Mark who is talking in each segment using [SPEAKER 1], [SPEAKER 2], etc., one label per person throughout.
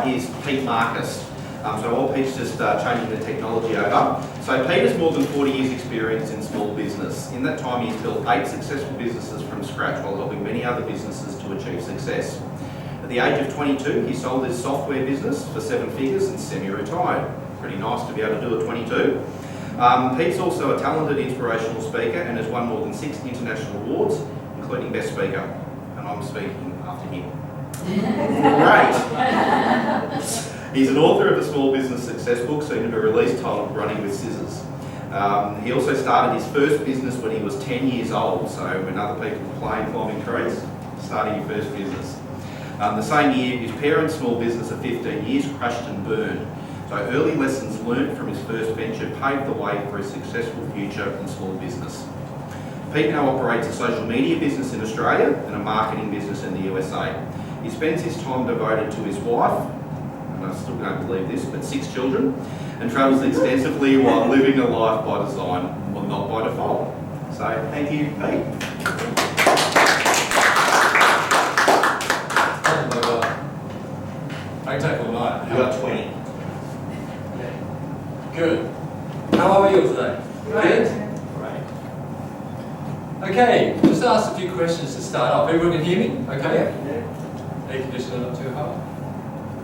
[SPEAKER 1] right is Pete Marcus. So while Pete's just changing the technology over. So Pete has more than 40 years experience in small business. In that time he's built 8 successful businesses from scratch while helping many other businesses to achieve success. At the age of 22 he sold his software business for 7 figures and semi-retired. Pretty nice to be able to do at 22. Pete's also a talented inspirational speaker and has won more than 6 international awards, including Best Speaker. And I'm speaking after him. Great! He's an author of the Small Business Success book, soon to be released, titled Running with Scissors. He also started his first business when he was 10 years old, so when other people were playing climbing trees, starting your first business. The same year, his parents' small business of 15 years crashed and burned. So early lessons learnt from his first venture paved the way for a successful future in small business. Pete now operates a social media business in Australia and a marketing business in the USA. He spends his time devoted to his wife, and I still don't believe this, but 6 children, and travels extensively while living a life by design, well, not by default. So thank you, Pete.
[SPEAKER 2] I can take all night.
[SPEAKER 1] You got 20.
[SPEAKER 2] Good. How are you today? Good? Great. Okay, just ask a few questions to start off. Everyone can hear me? Okay? Yeah. Air conditioner not too hard.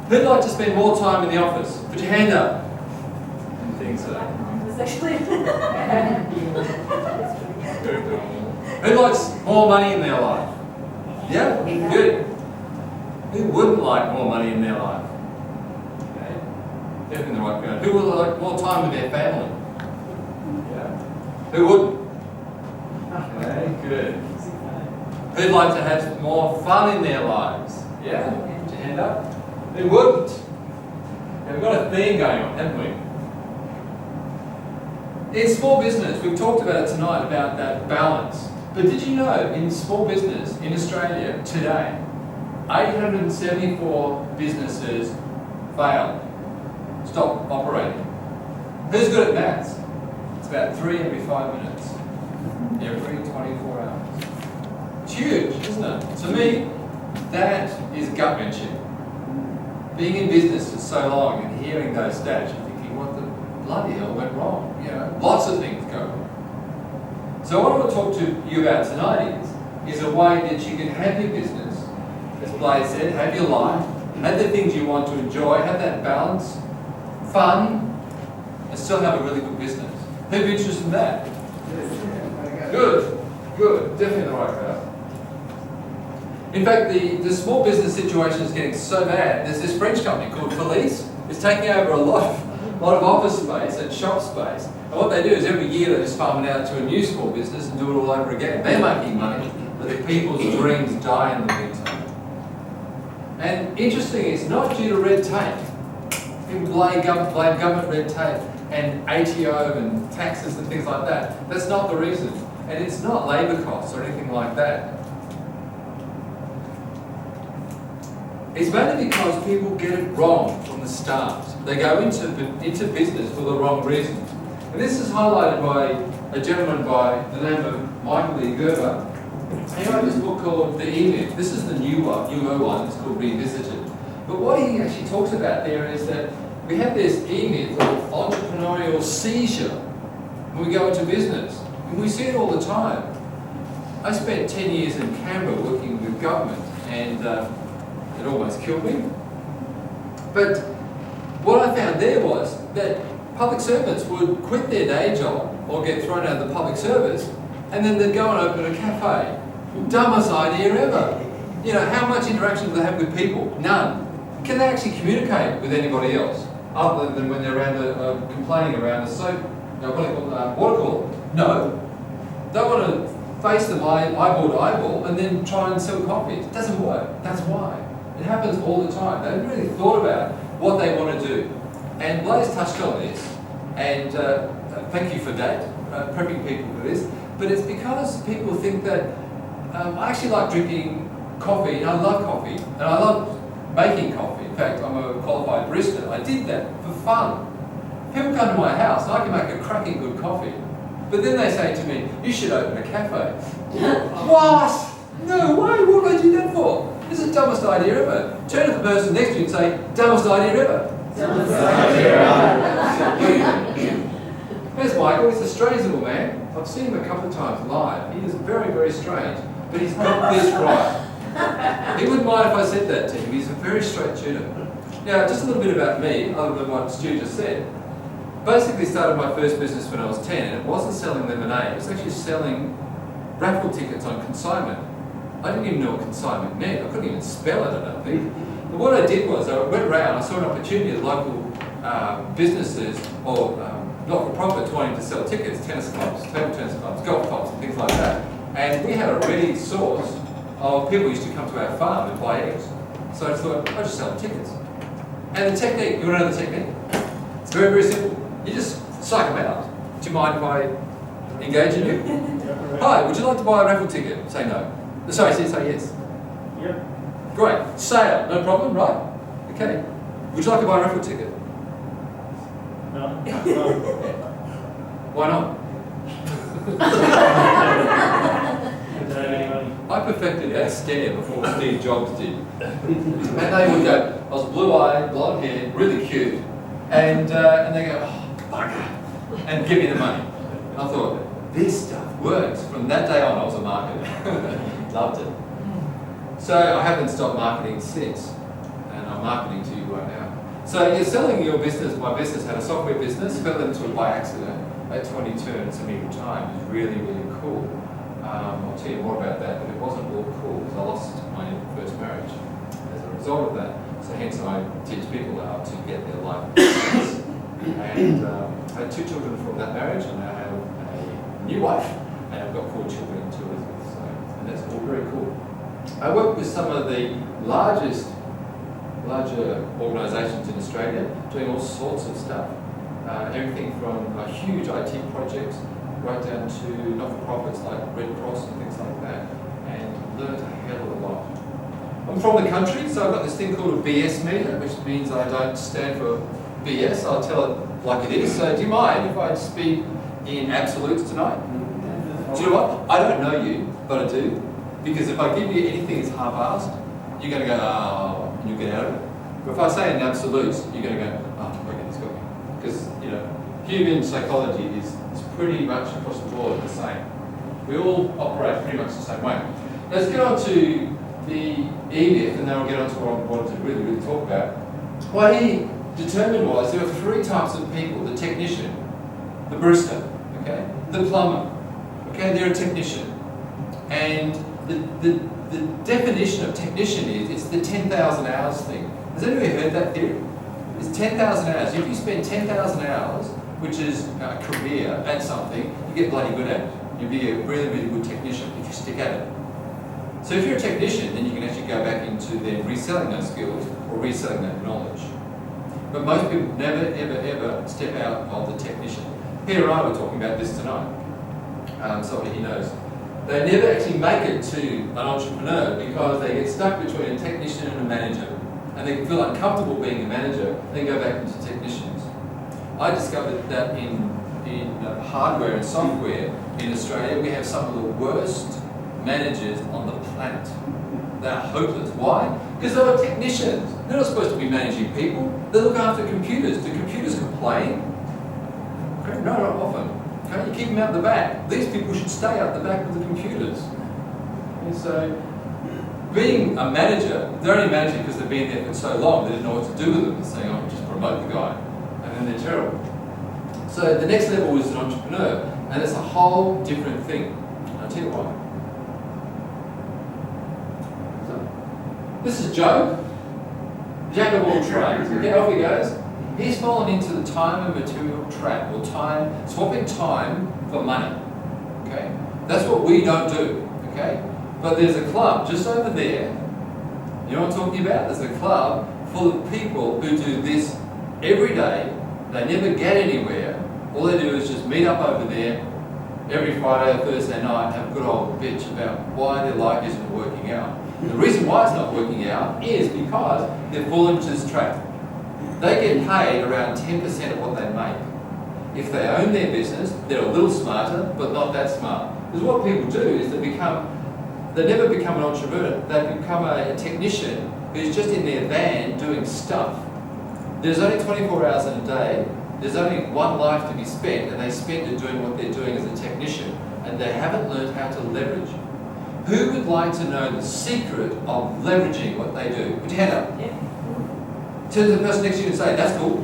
[SPEAKER 2] Who'd like to spend more time in the office? Put your hand up. I think so. Who likes more money in their life? Yeah? Good. Who wouldn't like more money in their life? Okay. Definitely the right crowd. Who would like more time with their family? Yeah. Who wouldn't? Okay, good. Who'd like to have more fun in their lives? Yeah? Put your hand up. Who wouldn't? Yeah, we've got a theme going on, haven't we? In small business, we've talked about it tonight, about that balance. But did you know, in small business in Australia today, 874 businesses failed, stopped operating. Who's good at maths? It's about 3 every 5 minutes, every 24 hours. It's huge, isn't it? To me, that is gut-wrenching. Being in business for so long and hearing those stats, you're thinking, what the bloody hell went wrong? You know, lots of things go wrong. So what I want to talk to you about tonight is a way that you can have your business, as Blaise said, have your life, have the things you want to enjoy, have that balance, fun, and still have a really good business. Who'd be interested in that? Good, good, definitely the right crowd. In fact, the small business situation is getting so bad. There's this French company called Felice. It's taking over a lot of office space and shop space. And what they do is every year they just farm it out to a new small business and do it all over again. They're making money, but the people's dreams die in the meantime. And interesting, it's not due to red tape. People blame government red tape and ATO and taxes and things like that. That's not the reason. And it's not labour costs or anything like that. It's mainly because people get it wrong from the start. They go into business for the wrong reasons. And this is highlighted by a gentleman by the name of Michael E. Gerber. He wrote this book called The E-Myth. This is the newer one, it's called Revisited. But what he actually talks about there is that we have this E-Myth, or entrepreneurial seizure, when we go into business. And we see it all the time. I spent 10 years in Canberra working with government, and it almost killed me. But what I found there was that public servants would quit their day job or get thrown out of the public service, and then they'd go and open a cafe. Dumbest idea ever. You know, how much interaction do they have with people? None. Can they actually communicate with anybody else other than when they're around complaining around a soap, water cooler? No. They want to face them eyeball to eyeball and then try and sell coffee. It doesn't work. That's why. It happens all the time. They haven't really thought about what they want to do. And Blaise touched on this, and thank you for that, prepping people for this. But it's because people think that I actually like drinking coffee, and I love coffee, and I love making coffee. In fact, I'm a qualified barista. I did that for fun. People come to my house, and I can make a cracking good coffee. But then they say to me, you should open a cafe. What? No way, what would I do that for? This is the dumbest idea ever. Turn to the person next to you and say, dumbest idea ever. There's Michael, he's a strange little man. I've seen him a couple of times live. He is very, very strange, but he's got this right. He wouldn't mind if I said that to him. He's a very straight shooter. Now, just a little bit about me, other than what Stu just said. Basically started my first business when I was 10, and it wasn't selling lemonade, it was actually selling raffle tickets on consignment. I didn't even know what consignment meant. I couldn't even spell it, I don't think. But what I did was, I went around, I saw an opportunity at local businesses or not-for-profits wanting to sell tickets, tennis clubs, table tennis clubs, golf clubs, and things like that. And we had a ready source of people who used to come to our farm and buy eggs. So I thought, I'll just sell them tickets. And the technique, you want to know the technique? It's very, very simple. You just psych them out. Do you mind if I engage in you? Hi, would you like to buy a raffle ticket? Say no. Sorry, say yes.
[SPEAKER 3] Yep.
[SPEAKER 2] Great. Sale, no problem, right? Okay. Would you like to buy a raffle ticket?
[SPEAKER 3] No.
[SPEAKER 2] Why not?
[SPEAKER 3] Don't have any money.
[SPEAKER 2] I perfected that stare before Steve Jobs did. And they would go, I was blue-eyed, blonde hair, really cute. And they go, oh, bugger, and give me the money. And I thought, this stuff works. From that day on, I was a marketer. Loved it. So I haven't stopped marketing since. And I'm marketing to you right now. So you're selling your business. My business had a software business, fell into it by accident at 22 and semi-retired. It was really, really cool. I'll tell you more about that, but it wasn't all cool because I lost my first marriage as a result of that. So hence I teach people how to get their life balance. And I had 2 children from that marriage, and I have a new wife, and I've got 4 children to Elizabeth. So, and that's all very cool. I work with some of the larger organisations in Australia doing all sorts of stuff. Everything from huge IT projects right down to not-for-profits like Red Cross and things like that, and learned a hell of a lot. I'm from the country, so I've got this thing called a BS meter, which means I don't stand for BS. I'll tell it like it is. So do you mind if I speak in absolutes tonight? Do you know what? I don't know you, but I do. Because if I give you anything that's half-assed, you're going to go, oh, and you'll get out of it. But if I say in absolutes, you're going to go, oh, okay, it's got me. Because, you know, human psychology is pretty much across the board the same. We all operate pretty much the same way. Let's get on to the E-Myth, and then we'll get on to what I wanted to really, really talk about. What he determined was there were 3 types of people: the technician, the barista, okay, the plumber. Okay, they're a technician. And the definition of technician is it's the 10,000 hours thing. Has anybody heard that theory? It's 10,000 hours. If you spend 10,000 hours, which is a career at something, you get bloody good at it. You'll be a really, really good technician if you stick at it. So if you're a technician, then you can actually go back into then reselling those skills or reselling that knowledge. But most people never, ever, ever step out of the technician. Peter and I were talking about this tonight. Somebody he knows. They never actually make it to an entrepreneur because they get stuck between a technician and a manager. And they feel uncomfortable being a manager, and then go back into technicians. I discovered that in hardware and software in Australia, we have some of the worst managers on the planet. They're hopeless. Why? Because they were technicians. They're not supposed to be managing people. They look after computers. Do computers complain? Okay, no, not often. Okay, you keep them out the back. These people should stay out the back of the computers. And so, being a manager, they're only managing because they've been there for so long, they didn't know what to do with them. They're saying, oh, just promote the guy. And then they're terrible. So the next level is an entrepreneur, and it's a whole different thing. I'll tell you why. So, this is Joe, jack of all trades. Okay, off he goes. He's fallen into the time and material trap, or swapping time for money. Okay, that's what we don't do. Okay, but there's a club just over there. You know what I'm talking about? There's a club full of people who do this every day. They never get anywhere. All they do is just meet up over there every Friday or Thursday night and have a good old bitch about why their life isn't working out. The reason why it's not working out is because they've fallen into this trap. They get paid around 10% of what they make. If they own their business, they're a little smarter, but not that smart. Because what people do is they become they never become an entrepreneur. They become a technician who's just in their van doing stuff. There's only 24 hours in a day. There's only one life to be spent, and they spend it doing what they're doing as a technician, and they haven't learned how to leverage. Who would like to know the secret of leveraging what they do? Put your hand up.
[SPEAKER 4] Yeah.
[SPEAKER 2] Turn to the person next to you and say, that's cool.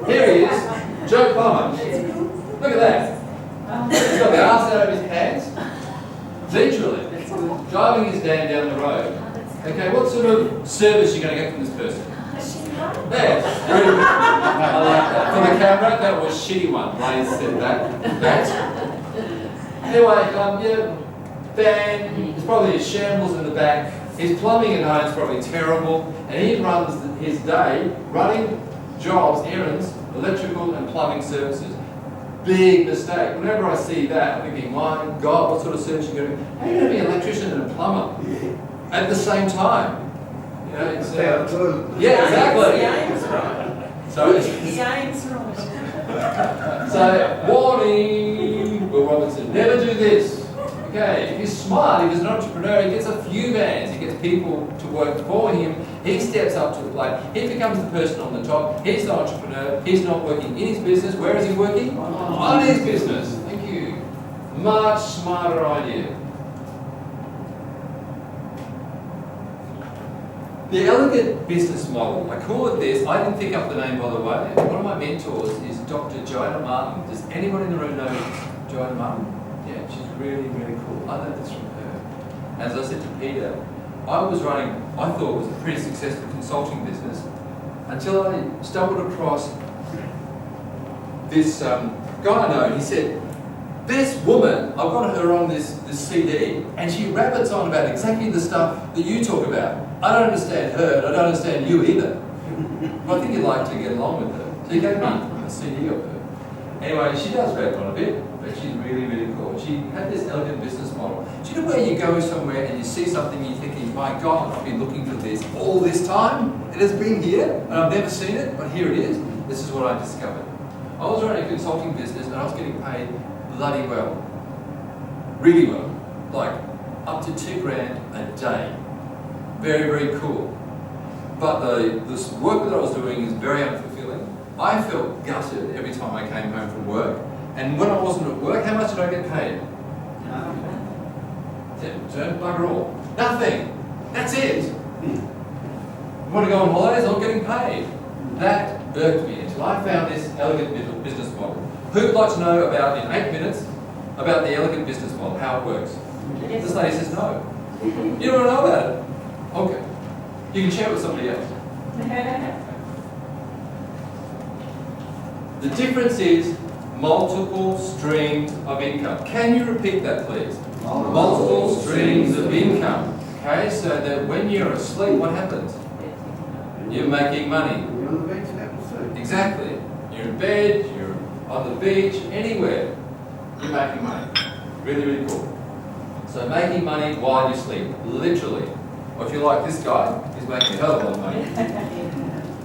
[SPEAKER 2] Here he is, Joe Plummer. Look at that. He's got the arse out of his pants. Literally. Driving his van down the road. Okay, what sort of service are you going to get from this person? There. Very good. I like that. For the camera, that was a shitty one. Ladies said that. Anyway, yeah, van, there's probably a shambles in the back. His plumbing at home is probably terrible, and he runs his day running jobs, errands, electrical and plumbing services. Big mistake. Whenever I see that, I'm thinking, my God, what sort of service are you going to be? How are you going to be an electrician and a plumber at the same time? You know, it's, yeah, exactly.
[SPEAKER 4] The aim's right.
[SPEAKER 2] So,
[SPEAKER 4] The aim's right.
[SPEAKER 2] so warning, Will Robinson, never do this. Okay, if he's smart, if he's an entrepreneur, he gets a few vans, he gets people to work for him, he steps up to the plate, he becomes the person on the top, he's the entrepreneur, he's not working in his business. Where is he working? On his business. Thank you. Much smarter idea. The elegant business model, I call it this. I didn't pick up the name, by the way. One of my mentors is Dr. Joanna Martin. Does anyone in the room know Joanna Martin? Yeah, she's really, really cool. I learned this from her. As I said to Peter, I thought it was a pretty successful consulting business until I stumbled across this guy I know, and he said, this woman, I've got her on this CD, and she rabbits on about exactly the stuff that you talk about. I don't understand her, and I don't understand you either. But I think you'd like to get along with her. So he gave me a CD of her. Anyway, she does rabbit on a bit, but she's really, really cool. She had this elegant business model. Do you know where you go somewhere and you see something and you're thinking, my God, I've been looking for this all this time? It has been here, and I've never seen it, but here it is. This is what I discovered. I was running a consulting business and I was getting paid bloody well. Really well. Like up to $2,000 a day. Very, very cool. But the work that I was doing is very unfulfilling. I felt gutted every time I came home from work. And when I wasn't at work, how much did I get paid? Don't bugger all. Nothing. That's it. You want to go on holidays? Not getting paid. That irked me until I found this elegant business model. Who would like to know about, in 8 minutes, about the elegant business model, how it works? This lady says no. You don't want to know about it? Okay. You can share it with somebody else. The difference is multiple streams of income. Can you repeat that, please? Multiple streams of income. Okay, so that when you're asleep, what happens? You're making money. Exactly. You're in bed, you're on the beach, anywhere. You're making money. Really, really cool. So making money while you sleep, literally. Or if you're like this guy, he's making a hell of a lot of money.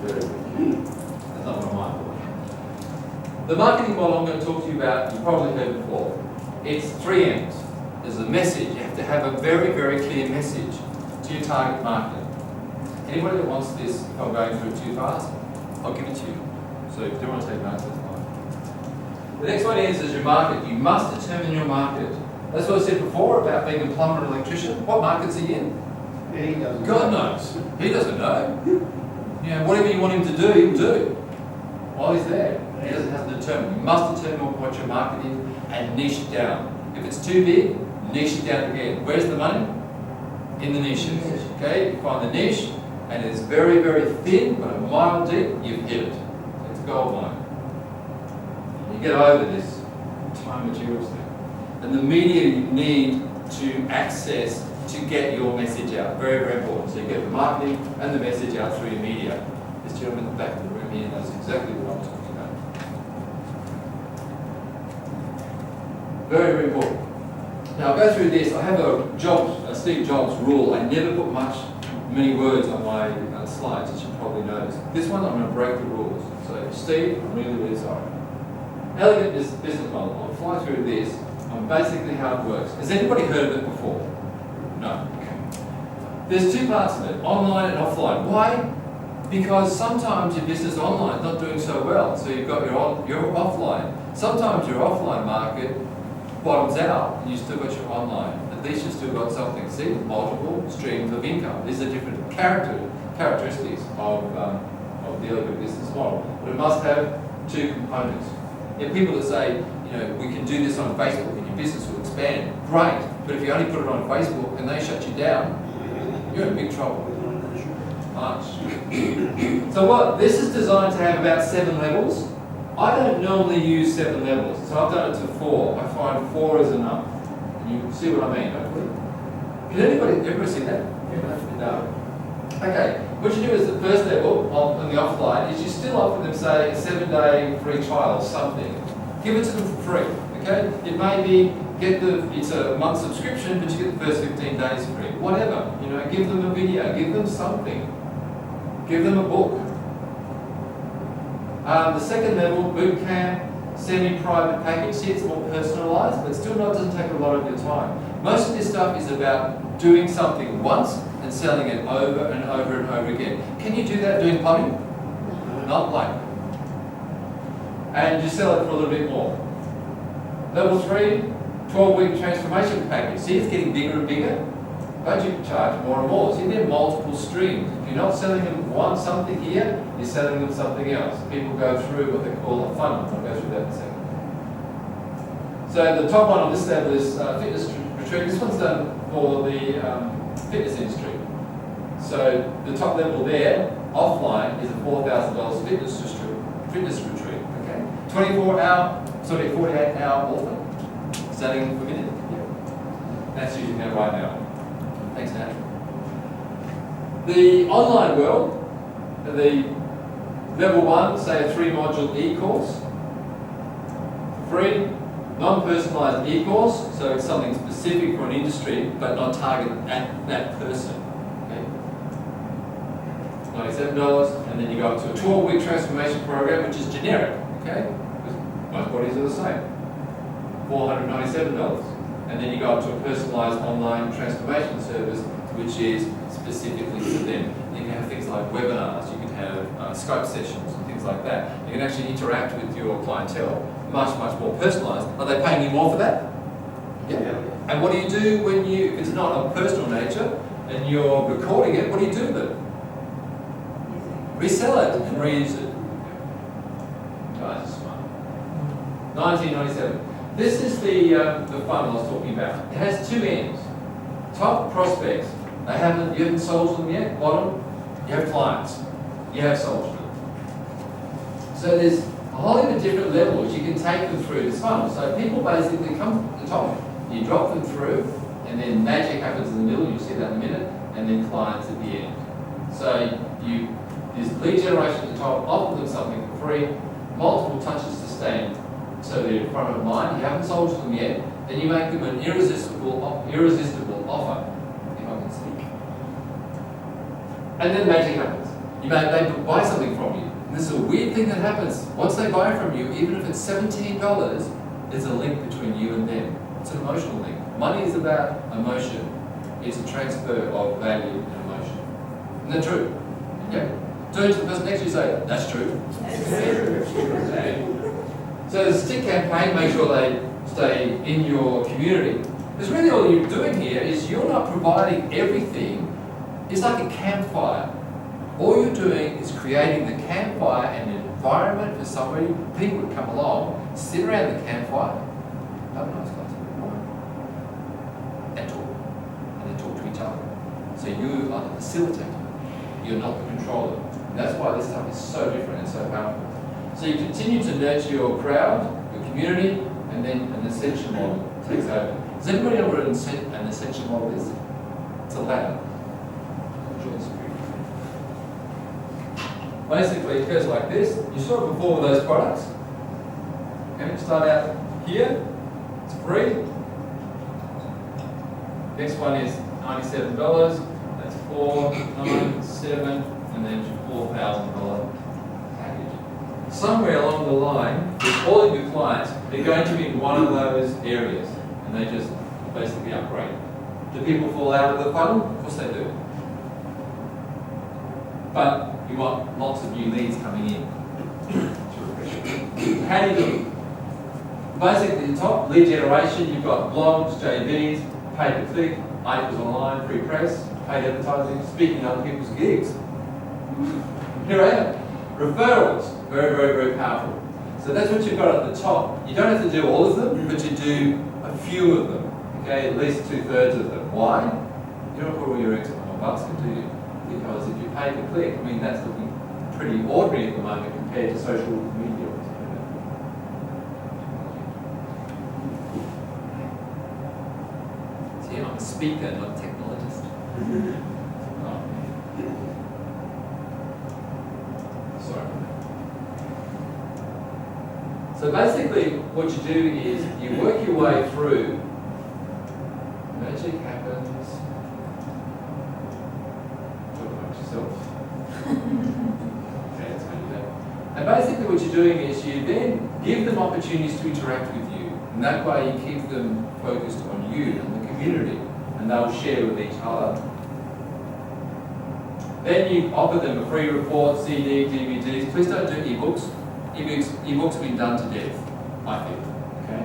[SPEAKER 2] Very good. That's not what I'm for. The marketing model I'm going to talk to you about, you've probably heard before. It's 3 M's. There's a message. You have to have a very, very clear message to your target market. Anybody that wants this, if I'm going through it too fast, I'll give it to you. So if you do want to take notes, that's fine. The next one is your market. You must determine your market. That's what I said before about being a plumber and electrician. What market's he in?
[SPEAKER 5] Yeah, he doesn't.
[SPEAKER 2] God knows. He doesn't know. You know, whatever you want him to do, he'll do. While he's there, he doesn't have to determine. You must determine what your market is and niche it down. If it's too big, niche it down again. Where's the money? In the niches. Okay, you find the niche, and it's very, very thin, but a mile deep, you've hit it. It's gold mine. You get over this time materials thing. And the media you need to access to get your message out. Very, very important. So you get the marketing and the message out through your media. This gentleman in the back of the room here knows exactly what I'm talking about. Very, very important. Now I'll go through this. I have a Steve Jobs rule. I never put many words on my slides, as you probably noticed. This one I'm going to break the rules. So Steve, I'm really, really sorry. Elegant business model. I'll fly through this. on basically how it works. Has anybody heard of it before? No. There's two parts of it, online and offline. Why? Because sometimes your business online is not doing so well, so you've got your offline. Sometimes your offline market bottoms out and you've still got your online. At least you've still got something. See, multiple streams of income. These are different characteristics of the open business model. But it must have two components. You have people that say, we can do this on Facebook and your business will expand. Great, but if you only put it on Facebook and they shut you down, you're in big trouble. Much. So this is designed to have about 7 levels. I don't normally use 7 levels, so I've done it to 4. I find 4 is enough. You see what I mean, hopefully? Can everybody see that? No. Okay, what you do is the first level on the offline is you still offer them, say, a 7-day free trial of something. Give it to them for free, okay? It may be, it's a month subscription, but you get the first 15 days free. Whatever, give them a video, give them something. Give them a book. The second level, boot camp, semi-private package. See, it's more personalised, but still doesn't take a lot of your time. Most of this stuff is about doing something once and selling it over and over and over again. Can you do that doing plumbing? Not likely. And you sell it for a little bit more. Level 3, 12-week transformation package. See, it's getting bigger and bigger. But you charge more and more. See, there are multiple streams. If you're not selling them something here, you're selling them something else. People go through what they call a funnel. I'll go through that in a second. So the top one on this level is fitness retreat. This one's done for the fitness industry. So the top level there, offline, is a $4,000 fitness retreat. Okay, 48-hour offer. Selling per minute. Yeah. That's using that right now. Thanks, Nat. The online world, the level 1, say a 3-module e-course, free, non-personalised e-course, so it's something specific for an industry, but not targeted at that person. Okay. $97, and then you go up to a 12-week transformation program, which is generic. Okay, because most bodies are the same. $497. And then you go up to a personalised online transformation service, which is specifically for them. You can have things like webinars, you can have Skype sessions and things like that. You can actually interact with your clientele much, much more personalised. Are they paying you more for that? Yeah. And what do you do when if it's not of personal nature and you're recording it, what do you do with it? Resell it and reuse it. Guys, smart. $19.97. This is the funnel I was talking about. It has 2 ends. Top, prospects. You haven't sold to them yet. Bottom, you have clients. You have sold to them. So there's a whole heap of different levels you can take them through this funnel. So people basically come to the top, you drop them through, and then magic happens in the middle, you'll see that in a minute, and then clients at the end. So there's lead generation at the top, offer them something for free, multiple touches to stay so they're in front of mind. You haven't sold to them yet, then you make them an irresistible offer, if I can speak. And then magic happens. They buy something from you. And this is a weird thing that happens. Once they buy from you, even if it's $17, there's a link between you and them. It's an emotional link. Money is about emotion. It's a transfer of value and emotion. Isn't that true? Yeah. Turn to the person next to you and say, that's true. So the stick campaign, make sure they stay in your community. Because really all you're doing here is you're not providing everything. It's like a campfire. All you're doing is creating the campfire and an environment for somebody, people to come along, sit around the campfire, have a nice glass of wine, and talk. And then talk to each other. So you are the facilitator. You're not the controller. And that's why this stuff is so different and so powerful. So you continue to nurture your crowd, your community, and then an ascension model takes over. Does anybody know what an ascension model is? It's a ladder. Basically, it goes like this. You saw it before with those products. Okay, start out here. It's free. Next one is $97. That's $497, and then $4,000 package. Somewhere along the line, with all of your clients, they're going to be in one of those areas. and they just basically upgrade. Do people fall out of the funnel? Of course they do. But you want lots of new leads coming in. How do you do it? Basically, the top lead generation, you've got blogs, JVs, pay-per-click, articles online, free press, paid advertising, speaking at other people's gigs. Here I am. Referrals, very, very, very powerful. So that's what you've got at the top. You don't have to do all of them, but you do a few of them. Okay, at least 2/3 of them. Why? You don't put all your eggs in one basket, do you? Because if you pay per click, I mean, that's looking pretty ordinary at the moment compared to social media.
[SPEAKER 5] See, I'm a speaker, not a technologist.
[SPEAKER 2] Sorry. So basically, what you do is you work your way through. Magic happens. Talk about yourself. Okay, that's going to do that. And basically, what you're doing is you then give them opportunities to interact with you, and that way you keep them focused on you and the community, and they'll share with each other. Then you offer them a free report, CD, DVDs. Please don't do ebooks. Ebooks have been done to death, I think. Okay.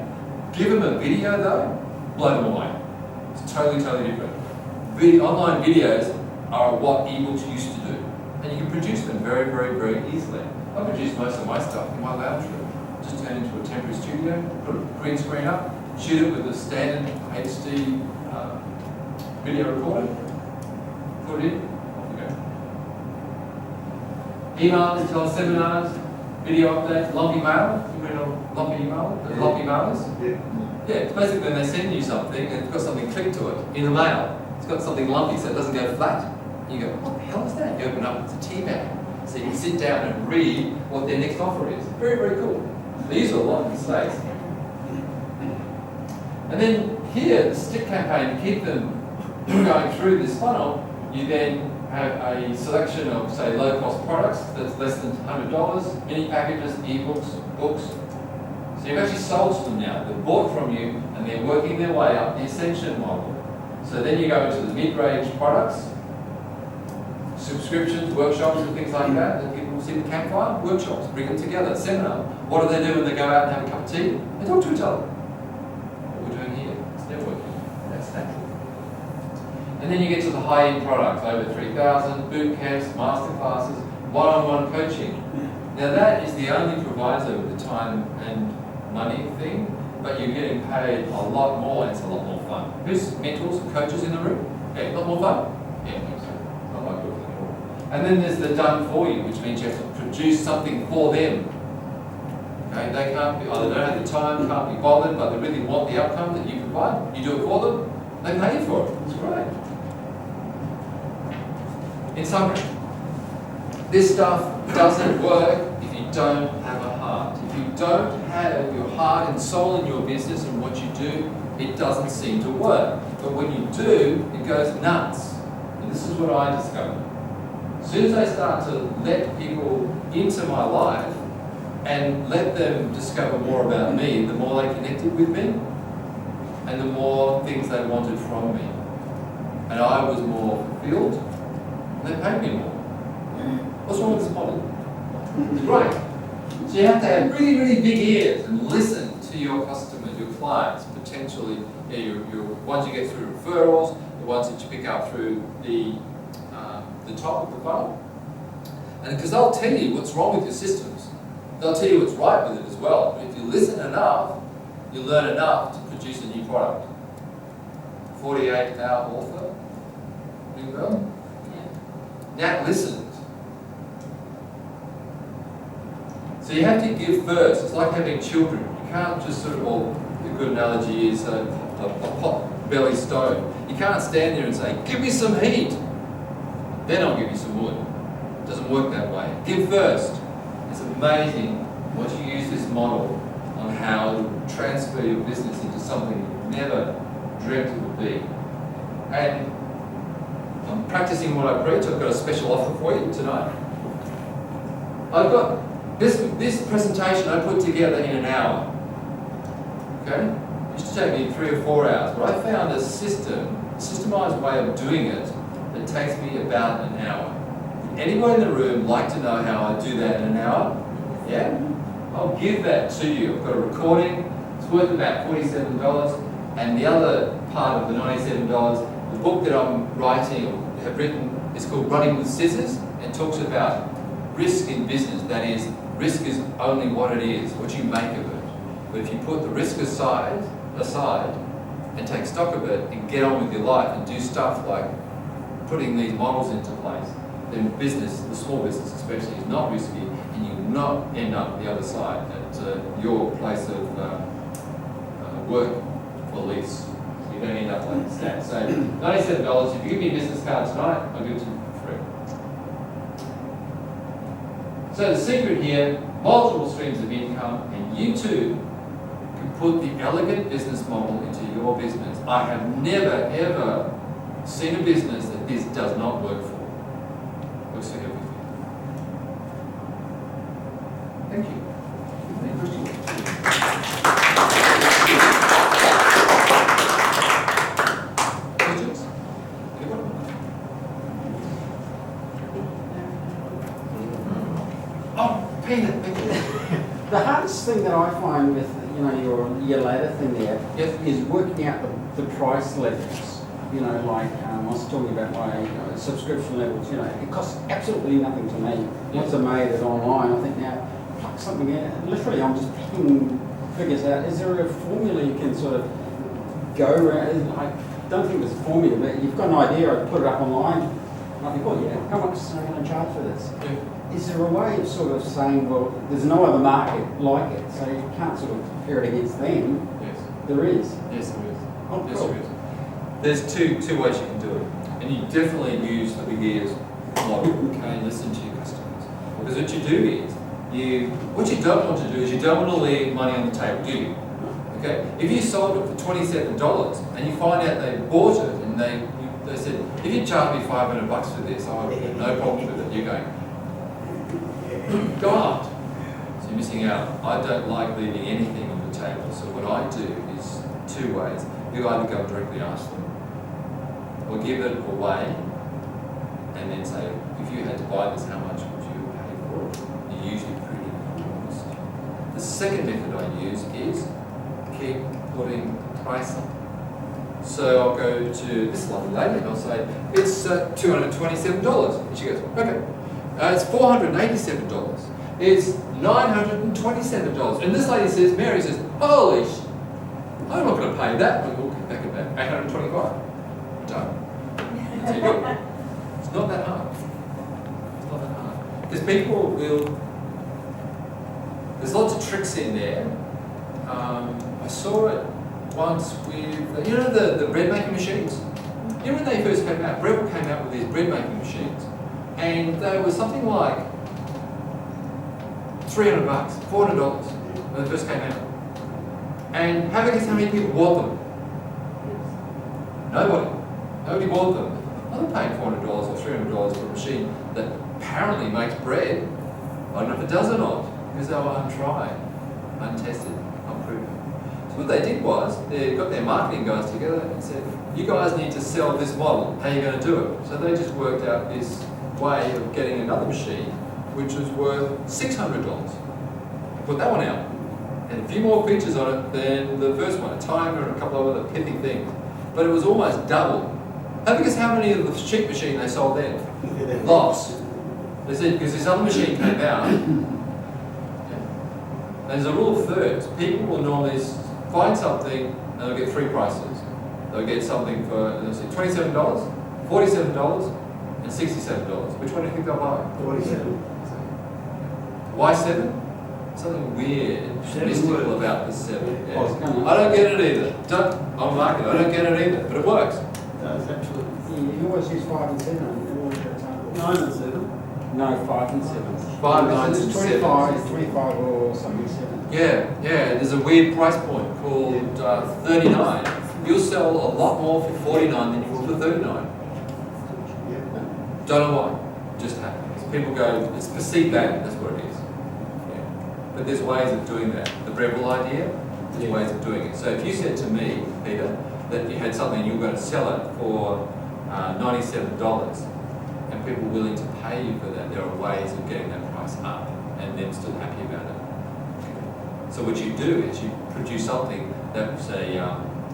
[SPEAKER 2] Give them a video though, blow them away. It's totally different. Online videos are what ebooks used to do, and you can produce them very, very, very easily. I produce most of my stuff in my lounge room. Just turn it into a temporary studio, put a green screen up, shoot it with a standard HD video recorder, put it in, off you go. Emails, teleseminars, video updates, lumpy mail. You know lumpy email? The lumpy mailers? Yeah, it's basically when they send you something and it's got something clicked to it in the mail. It's got something lumpy so it doesn't go flat. You go, what the hell is that? You open up, it's a tea bag. So you can sit down and read what their next offer is. Very, very cool. They use a lot in space. And then here, the stick campaign, to keep them going through this funnel, you then have a selection of, say, low-cost products that's less than $100, mini packages, ebooks, books. So you've actually sold to them now. They've bought from you and they're working their way up the ascension model. So then you go into the mid-range products, subscriptions, workshops and things like that. And people see the campfire, workshops, bring them together, seminar. What do they do when they go out and have a cup of tea? They talk to each other. What we're doing here, it's networking. That's natural. And then you get to the high-end products, over 3,000, boot camps, masterclasses, one-on-one coaching. Now that is the only proviso with the time and money thing, but you're getting paid a lot more and it's a lot more fun. Who's mentors and coaches in the room? Yeah, a lot more fun? Yeah, I think so. Not like working at all. And then there's the done for you, which means you have to produce something for them. Okay, they can't be, either don't have the time, can't be bothered, but they really want the outcome that you provide. You do it for them, they pay you for it. It's great. In summary, this stuff doesn't work if you don't have a heart. If you don't have your heart and soul in your business and what you do, it doesn't seem to work. But when you do, it goes nuts. And this is what I discovered. As soon as I start to let people into my life and let them discover more about me, the more they connected with me and the more things they wanted from me. And I was more fulfilled and they paid me more. What's wrong with this model? It's great. So you have to have really, really big ears and listen to your customers, your clients, potentially, your ones you get through referrals, the ones that you pick up through the top of the funnel. And because they'll tell you what's wrong with your systems. They'll tell you what's right with it as well. But if you listen enough, you learn enough to produce a new product. 48-hour author. Ring a bell? Yeah. Nat listened. So you have to give first. It's like having children. You can't just sort of, well, the good analogy is a pot belly stove. You can't stand there and say, give me some heat. Then I'll give you some wood. It doesn't work that way. Give first. It's amazing once you use this model on how to transfer your business into something you never dreamt it would be. And I'm practicing what I preach. I've got a special offer for you tonight. I've got this presentation I put together in an hour. Okay? It used to take me 3 or 4 hours, but I found a systemized way of doing it that takes me about an hour. Would anyone in the room like to know how I do that in an hour? Yeah? I'll give that to you. I've got a recording, it's worth about $47, and the other part of the $97, the book that I'm writing or have written is called Running with Scissors, and talks about risk in business. That is, risk is only what it is, what you make of it. But if you put the risk aside and take stock of it and get on with your life and do stuff like putting these models into place, then business, the small business especially, is not risky, and you will not end up the other side at your place of work for lease. You don't end up like that. So $97, if you give me a business card tonight, I'll give it to you for free. So the secret here, multiple streams of income, and you too can put the elegant business model into your business. I have never ever seen a business that this does not work for. Works for everything. Thank you. Any questions? Questions? Anyone? Oh, Peter, thank you.
[SPEAKER 6] The hardest thing that I find with your ladder thing there
[SPEAKER 2] Yes.
[SPEAKER 6] is working out the price levels. Like I was talking about my subscription levels. It costs absolutely nothing to me. Once I made it online, I think now pluck something out. Literally, I'm just picking figures out. Is there a formula you can sort of go around? I don't think there's a formula, but you've got an idea. I put it up online. And I think, oh yeah, how much am I going to charge for this?
[SPEAKER 2] Yeah.
[SPEAKER 6] Is there a way of sort of saying, well, there's no other market like it, so you can't sort of compare it against them?
[SPEAKER 2] Yes.
[SPEAKER 6] There is.
[SPEAKER 2] Yes, there is.
[SPEAKER 6] Oh,
[SPEAKER 2] Yes,
[SPEAKER 6] cool.
[SPEAKER 2] there is. There's two ways you can do it, and you definitely use the big ears model. Okay, listen to your customers, because what you do is what you don't want to do is you don't want to leave money on the table, do you? Okay, if you sold it for $27 and you find out they bought it and they said, if you charge me $500 for this, I would have no problem with it. You're going, God. So you're missing out. I don't like leaving anything on the table. So what I do is 2 ways. You either go and directly ask them, or give it away, and then say, if you had to buy this, how much would you pay for it? You're usually pretty honest. The second method I use is keep putting price up. So I'll go to this lovely lady and I'll say, it's $227. And she goes, okay. It's $487. It's $927. And this lady says, Mary says, holy sh! I'm not going to pay that. We'll get back at that. $825. Done. That's it. It's not that hard. It's not that hard. Because people will. There's lots of tricks in there. I saw it once with the bread making machines. When they first came out, Breville came out with these bread making machines, and they were something like $300, $400 when they first came out. And have a guess how many people bought them? Nobody. Nobody bought them. I'm not paying $400 or $300 for a machine that apparently makes bread. I don't know if it does or not, because they were untried, untested, unproven. So what they did was, they got their marketing guys together and said, you guys need to sell this model. How are you going to do it? So they just worked out this way of getting another machine, which was worth $600. Put that one out. And a few more features on it than the first one, a timer and a couple of other pithy things. But it was almost double. Have a guess how many of the cheap machine they sold then? Lots. They said, because this other machine came out. And there's a rule of thirds. People will normally find something and they'll get 3 prices. They'll get something for, let's see, $27, $47, and $67. Which one do you think they'll buy?
[SPEAKER 7] 47.
[SPEAKER 2] Why 7? Something weird, mystical about the 7. Yeah.
[SPEAKER 6] Oh, it's gonna-
[SPEAKER 2] I don't get it either. I'm market. I don't get it either, but it works.
[SPEAKER 3] That's actually
[SPEAKER 6] You always use 5 and 7. You always get a total.
[SPEAKER 3] 9 and 7.
[SPEAKER 6] No, 5 and 7.
[SPEAKER 2] 5, 9,
[SPEAKER 6] It's
[SPEAKER 2] and
[SPEAKER 6] 25,
[SPEAKER 2] 7.
[SPEAKER 6] 25 or something 7.
[SPEAKER 2] Yeah. There's a weird price point called 39. You'll sell a lot more for 49 than you will for 39. Don't know why. Just happens. People go, it's perceived that, that's what it is. Yeah. But there's ways of doing that. The Breville idea, There's ways of doing it. So if you said to me, Peter, that you had something and you were going to sell it for $97 and people were willing to pay you for that, there are ways of getting that price up and then still happy about it. So what you do is you produce something that's a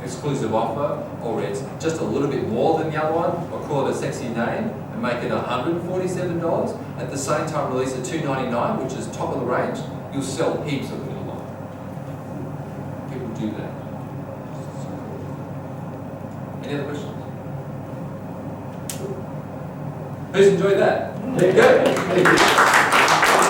[SPEAKER 2] exclusive offer, or it's just a little bit more than the other one, or call it a sexy name, and make it $147. At the same time release a $299, which is top of the range, you'll sell heaps of them in a lot. People do that. Any other questions? Who's enjoyed that? There you go.